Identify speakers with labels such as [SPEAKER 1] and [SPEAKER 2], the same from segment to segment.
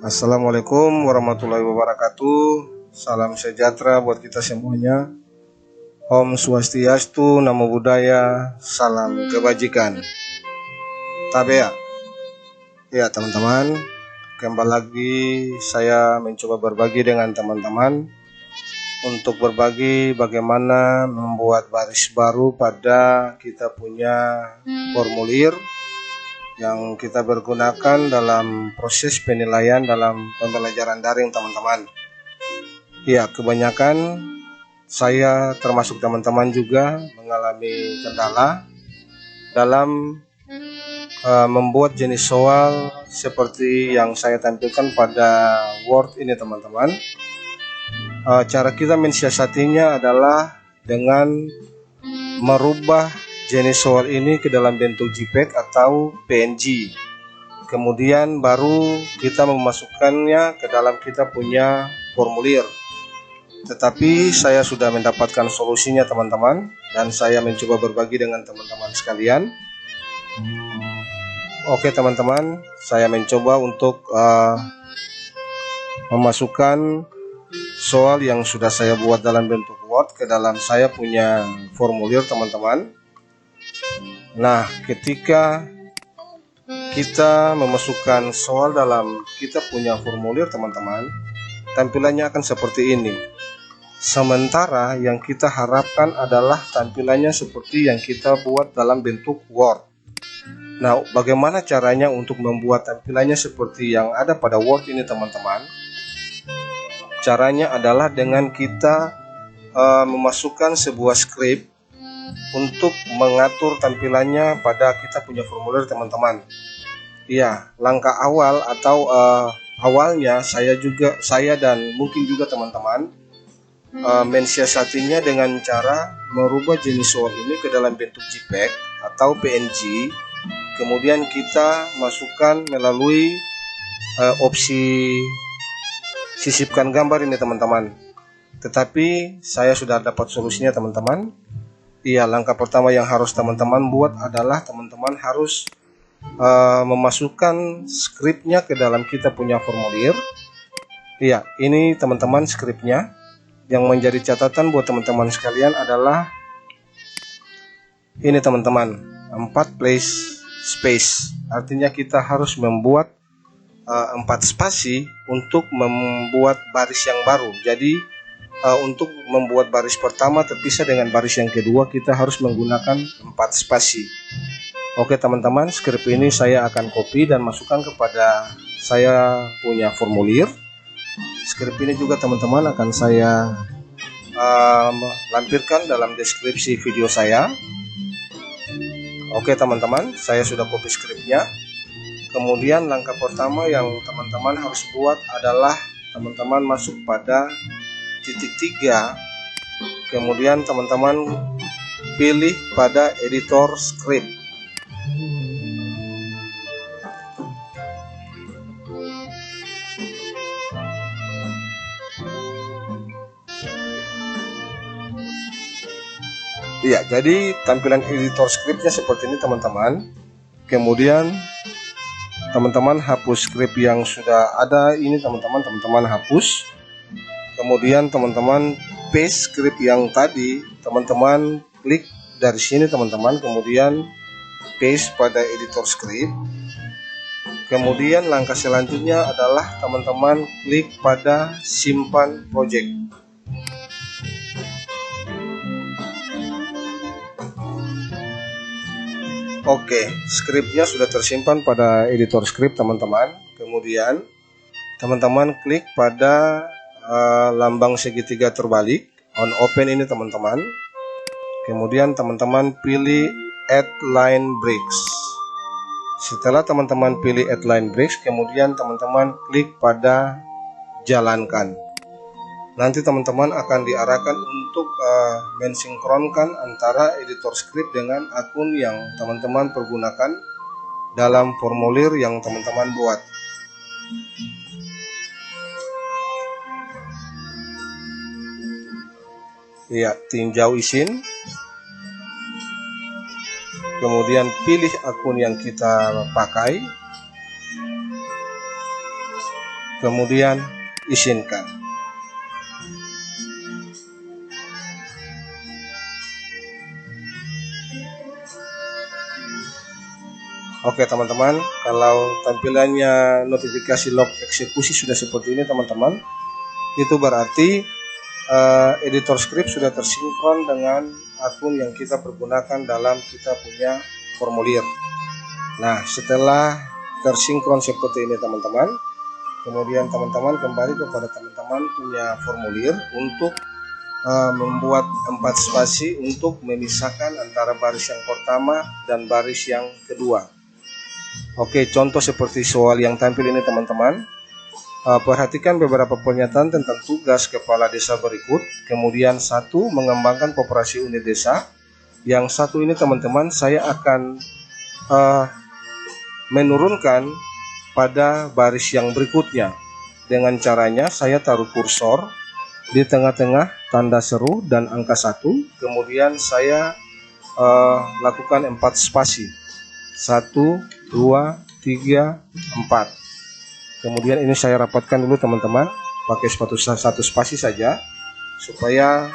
[SPEAKER 1] Assalamualaikum warahmatullahi wabarakatuh. Salam sejahtera buat kita semuanya. Om Swastiastu, Namo Buddhaya, salam kebajikan. Tabea. Ya teman-teman, kembali lagi saya mencoba berbagi dengan teman-teman untuk berbagi bagaimana membuat baris baru pada kita punya formulir yang kita bergunakan dalam proses penilaian dalam pembelajaran daring teman-teman. Ya, kebanyakan saya termasuk teman-teman juga mengalami kendala dalam membuat jenis soal seperti yang saya tampilkan pada Word ini teman-teman. Cara kita mensiasatinya adalah dengan merubah jenis soal ini ke dalam bentuk JPEG atau PNG. Kemudian baru kita memasukkannya ke dalam kita punya formulir. Tetapi saya sudah mendapatkan solusinya teman-teman, dan saya mencoba berbagi dengan teman-teman sekalian. Oke teman-teman, saya mencoba untuk memasukkan soal yang sudah saya buat dalam bentuk Word ke dalam saya punya formulir teman-teman. Nah, ketika kita memasukkan soal dalam kita punya formulir teman-teman, tampilannya akan seperti ini. Sementara yang kita harapkan adalah tampilannya seperti yang kita buat dalam bentuk Word. Nah, bagaimana caranya untuk membuat tampilannya seperti yang ada pada Word ini teman-teman? Caranya adalah dengan kita memasukkan sebuah script untuk mengatur tampilannya pada kita punya formulir teman-teman. Ya, langkah awal atau awalnya saya dan mungkin juga teman-teman mensiasatinya dengan cara merubah jenis soal ini ke dalam bentuk JPEG atau PNG. Kemudian kita masukkan melalui opsi sisipkan gambar ini teman-teman. Tetapi saya sudah dapat solusinya teman-teman. Iya, langkah pertama yang harus teman-teman buat adalah teman-teman harus memasukkan skripnya ke dalam kita punya formulir. Iya, ini teman-teman skripnya. Yang menjadi catatan buat teman-teman sekalian adalah ini teman-teman, 4 place space. Artinya kita harus membuat 4 spasi untuk membuat baris yang baru. Jadi untuk membuat baris pertama terpisah dengan baris yang kedua, kita harus menggunakan 4 spasi. Oke teman-teman, skrip ini saya akan copy dan masukkan kepada saya punya formulir. Skrip ini juga teman-teman akan saya lampirkan dalam deskripsi video saya. Oke teman-teman, saya sudah copy skripnya. Kemudian langkah pertama yang teman-teman harus buat adalah teman-teman masuk pada titik 3, kemudian teman-teman pilih pada editor script. Ya, jadi tampilan editor scriptnya seperti ini teman-teman. Kemudian teman-teman hapus script yang sudah ada ini teman-teman hapus. Kemudian teman-teman paste script yang tadi, teman-teman klik dari sini teman-teman, kemudian paste pada editor script. Kemudian langkah selanjutnya adalah teman-teman klik pada simpan project. Oke, scriptnya sudah tersimpan pada editor script teman-teman. Kemudian teman-teman klik pada lambang segitiga terbalik on open ini teman-teman. Kemudian teman-teman pilih add line breaks. Setelah teman-teman pilih add line breaks, kemudian teman-teman klik pada jalankan. Nanti teman-teman akan diarahkan untuk mensinkronkan antara editor script dengan akun yang teman-teman pergunakan dalam formulir yang teman-teman buat. Ya, tinjau izin. Kemudian pilih akun yang kita pakai. kemudian izinkan. Oke teman-teman, kalau tampilannya notifikasi log eksekusi sudah seperti ini teman-teman, itu berarti editor script sudah tersinkron dengan akun yang kita pergunakan dalam kita punya formulir. Nah, setelah tersinkron seperti ini teman-teman, kemudian teman-teman kembali kepada teman-teman punya formulir untuk membuat 4 spasi untuk memisahkan antara baris yang pertama dan baris yang kedua. Oke, contoh seperti soal yang tampil ini teman-teman. Perhatikan beberapa pernyataan tentang tugas kepala desa berikut. Kemudian 1, mengembangkan koperasi unit desa. Yang 1 ini teman-teman, saya akan menurunkan pada baris yang berikutnya. Dengan caranya saya taruh kursor di tengah-tengah tanda seru dan angka 1. Kemudian saya lakukan 4 spasi. 1, 2, 3, 4. Kemudian ini saya rapatkan dulu teman-teman, pakai satu spasi saja, supaya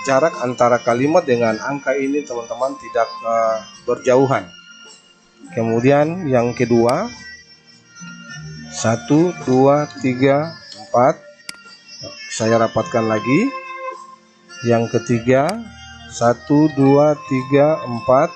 [SPEAKER 1] jarak antara kalimat dengan angka ini teman-teman tidak berjauhan. Kemudian yang kedua, 1, 2, 3, 4, saya rapatkan lagi. Yang ketiga, 1, 2, 3, 4.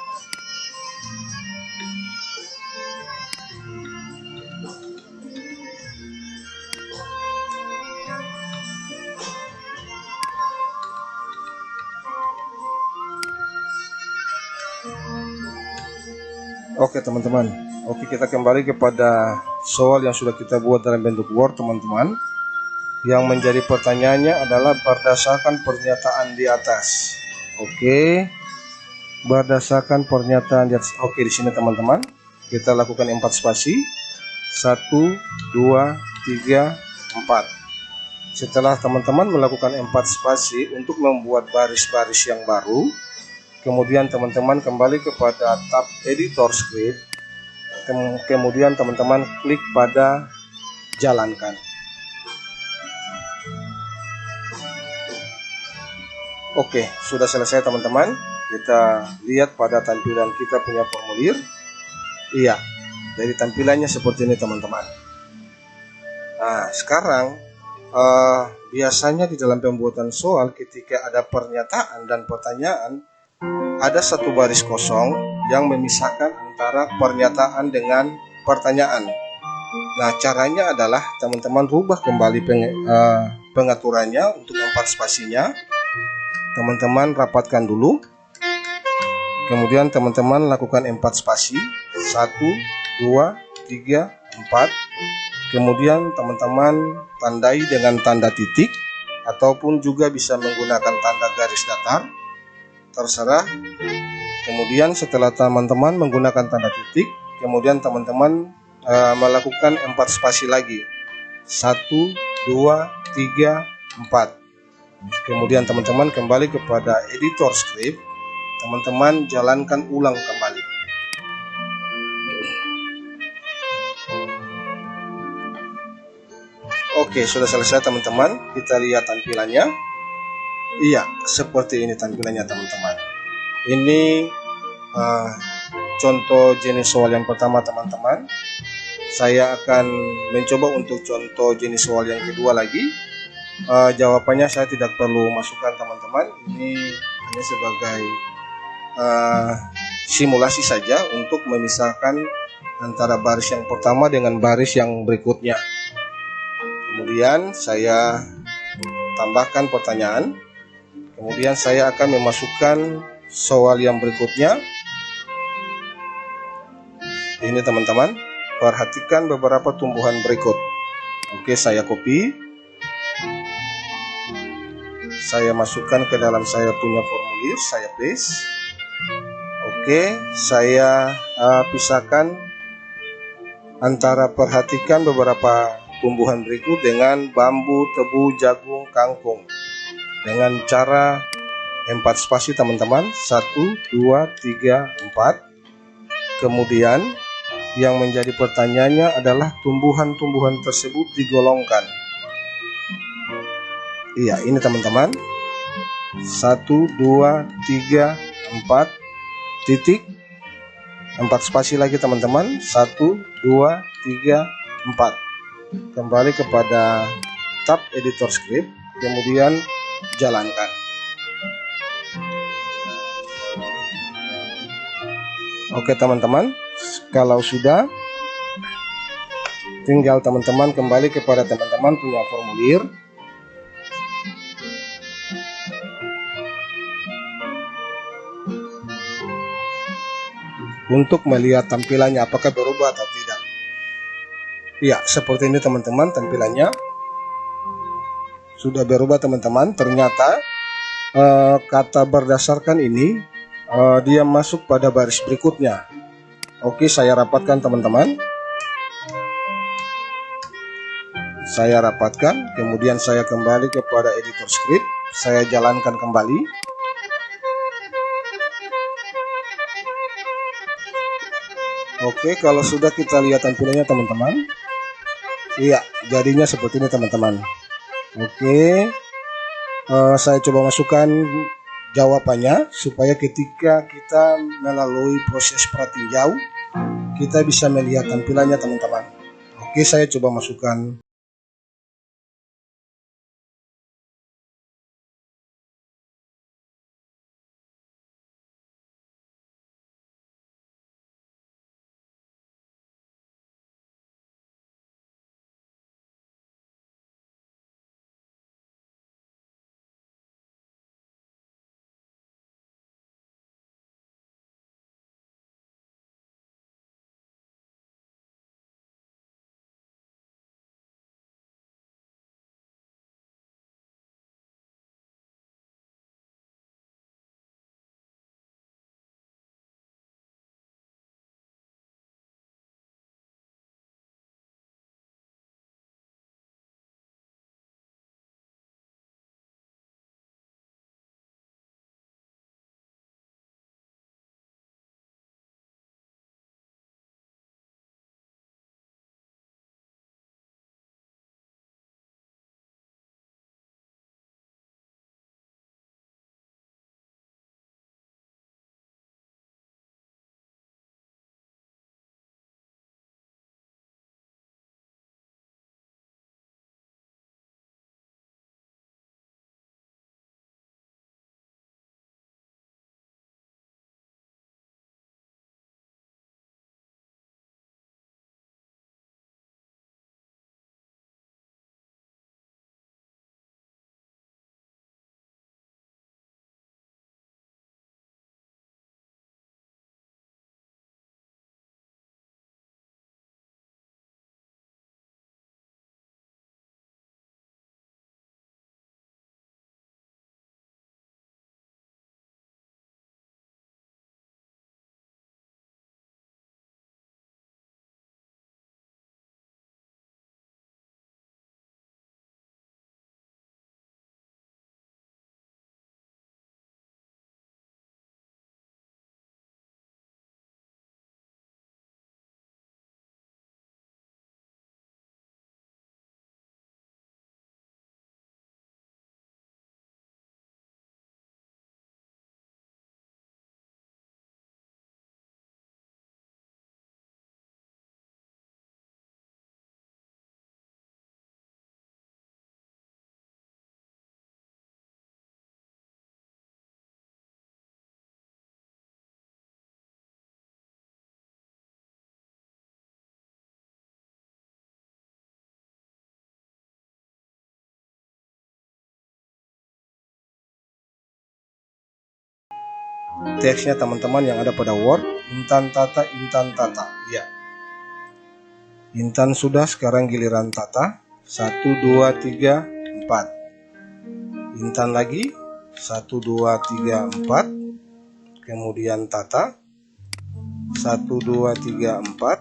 [SPEAKER 1] Oke teman-teman, oke kita kembali kepada soal yang sudah kita buat dalam bentuk Word teman-teman. Yang menjadi pertanyaannya adalah berdasarkan pernyataan di atas. Oke, berdasarkan pernyataan di atas. Oke, di sini teman-teman kita lakukan 4 spasi. 1, 2, 3, 4. Setelah teman-teman melakukan 4 spasi untuk membuat baris-baris yang baru, kemudian teman-teman kembali kepada tab editor script, kemudian teman-teman klik pada jalankan. Oke, sudah selesai teman-teman. Kita lihat pada tampilan kita punya formulir. Iya, dari tampilannya seperti ini teman-teman. Nah, sekarang biasanya di dalam pembuatan soal ketika ada pernyataan dan pertanyaan, ada satu baris kosong yang memisahkan antara pernyataan dengan pertanyaan. Nah, caranya adalah teman-teman rubah kembali pengaturannya untuk 4 spasinya. Teman-teman rapatkan dulu. Kemudian teman-teman lakukan 4 spasi. 1, 2, 3, 4. Kemudian teman-teman tandai dengan tanda titik, ataupun juga bisa menggunakan tanda garis datar, terserah. Kemudian setelah teman-teman menggunakan tanda titik, kemudian teman-teman melakukan 4 spasi lagi. 1, 2, 3, 4. Kemudian teman-teman kembali kepada editor script, teman-teman jalankan ulang kembali. Oke, sudah selesai teman-teman. Kita lihat tampilannya. Iya, seperti ini tampilannya teman-teman. Ini contoh jenis soal yang pertama teman-teman. Saya akan mencoba untuk contoh jenis soal yang kedua lagi. Jawabannya saya tidak perlu masukkan teman-teman. Ini hanya sebagai simulasi saja untuk memisahkan antara baris yang pertama dengan baris yang berikutnya. Kemudian saya tambahkan pertanyaan. Kemudian saya akan memasukkan soal yang berikutnya. Ini teman-teman, perhatikan beberapa tumbuhan berikut. Oke, saya copy. Saya masukkan ke dalam saya punya formulir, saya paste. Oke, saya pisahkan antara perhatikan beberapa tumbuhan berikut dengan bambu, tebu, jagung, kangkung. Dengan cara 4 spasi teman-teman. 1, 2, 3, 4. Kemudian Yang menjadi pertanyaannya adalah tumbuhan-tumbuhan tersebut digolongkan. Iya, ini teman-teman. 1, 2, 3, 4 titik. 4 spasi lagi teman-teman. 1, 2, 3, 4. Kembali kepada tab editor script, kemudian jalankan. Oke teman-teman, kalau sudah, tinggal teman-teman kembali kepada teman-teman punya formulir. Untuk melihat tampilannya apakah berubah atau tidak. Ya, seperti ini teman-teman tampilannya. Sudah berubah teman-teman. Ternyata kata berdasarkan ini dia masuk pada baris berikutnya. Oke, saya rapatkan teman-teman. Saya rapatkan, kemudian saya kembali kepada editor script. Saya jalankan kembali. Oke, kalau sudah kita lihat tampilannya teman-teman. Iya, jadinya seperti ini teman-teman. Oke, saya coba masukkan jawabannya supaya ketika kita melalui proses pratinjau kita bisa melihat tampilannya teman-teman. Oke, saya coba masukkan. Teksnya teman-teman yang ada pada Word, Intan Tata, Intan Tata. Ya, Intan sudah, sekarang giliran Tata. 1, 2, 3, 4. Intan lagi. 1, 2, 3, 4. Kemudian Tata. 1, 2, 3, 4.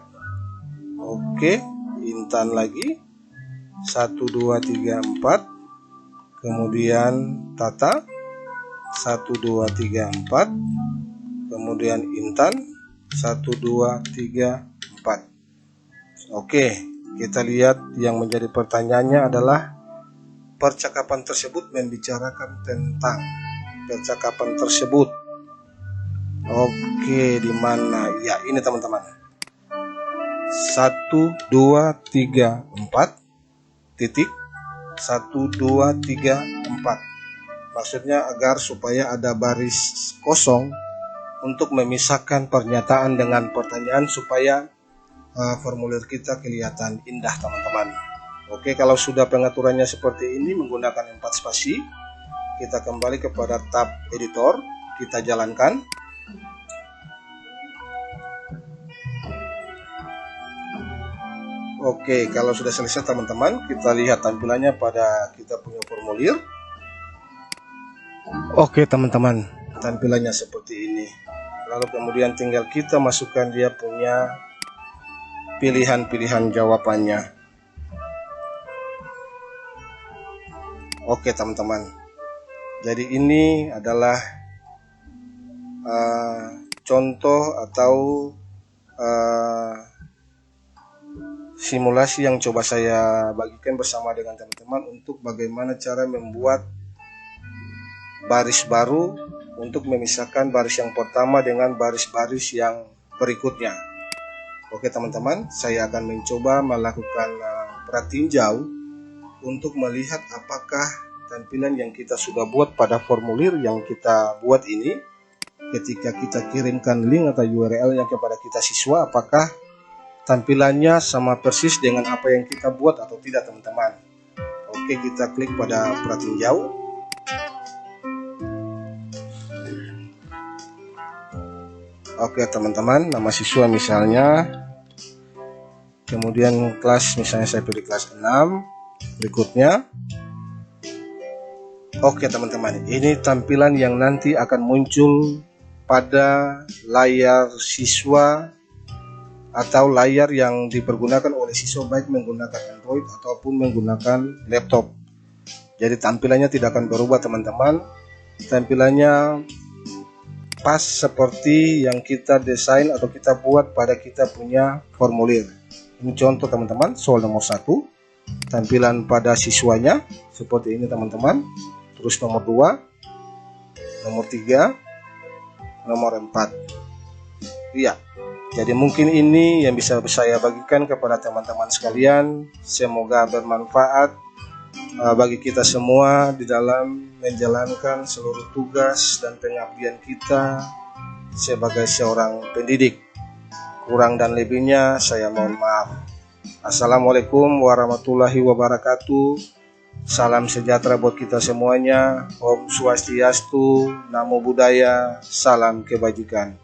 [SPEAKER 1] Oke, Intan lagi. 1, 2, 3, 4. Kemudian Tata. 1, 2, 3, 4. Kemudian Intan. 1, 2, 3, Oke, kita lihat yang menjadi pertanyaannya adalah percakapan tersebut membicarakan tentang percakapan tersebut. Oke, di mana? Ya, ini teman-teman. 1, 2, 3, 4 titik 1, 2, 3, 4. Maksudnya agar supaya ada baris kosong untuk memisahkan pernyataan dengan pertanyaan supaya formulir kita kelihatan indah teman-teman. Oke, kalau sudah pengaturannya seperti ini menggunakan 4 spasi, kita kembali kepada tab editor, kita jalankan. Oke, kalau sudah selesai teman-teman, kita lihat tampilannya pada kita punya formulir. Oke teman-teman, tampilannya seperti ini. Lalu kemudian tinggal kita masukkan dia punya pilihan-pilihan jawabannya. Oke teman-teman, jadi ini adalah contoh atau simulasi yang coba saya bagikan bersama dengan teman-teman untuk bagaimana cara membuat baris baru untuk memisahkan baris yang pertama dengan baris-baris yang berikutnya. Oke teman-teman, saya akan mencoba melakukan pratinjau untuk melihat apakah tampilan yang kita sudah buat pada formulir yang kita buat ini, ketika kita kirimkan link atau URL-nya kepada kita siswa, apakah tampilannya sama persis dengan apa yang kita buat atau tidak teman-teman. Oke, kita klik pada pratinjau. Oke teman-teman, nama siswa misalnya, kemudian kelas misalnya saya pilih kelas 6, berikutnya. Oke teman-teman, ini tampilan yang nanti akan muncul pada layar siswa atau layar yang dipergunakan oleh siswa baik menggunakan Android ataupun menggunakan laptop. Jadi tampilannya tidak akan berubah teman-teman, tampilannya pas seperti yang kita desain atau kita buat pada kita punya formulir. Ini contoh teman-teman, soal nomor 1, tampilan pada siswanya seperti ini teman-teman. Terus nomor 2, nomor 3, nomor 4. Iya, jadi mungkin ini yang bisa saya bagikan kepada teman-teman sekalian. Semoga bermanfaat bagi kita semua di dalam menjalankan seluruh tugas dan pengabdian kita sebagai seorang pendidik. Kurang dan lebihnya saya mohon maaf. Assalamualaikum warahmatullahi wabarakatuh. Salam sejahtera buat kita semuanya. Om Swastiastu, Namo Buddhaya, salam kebajikan.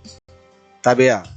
[SPEAKER 1] Tabea.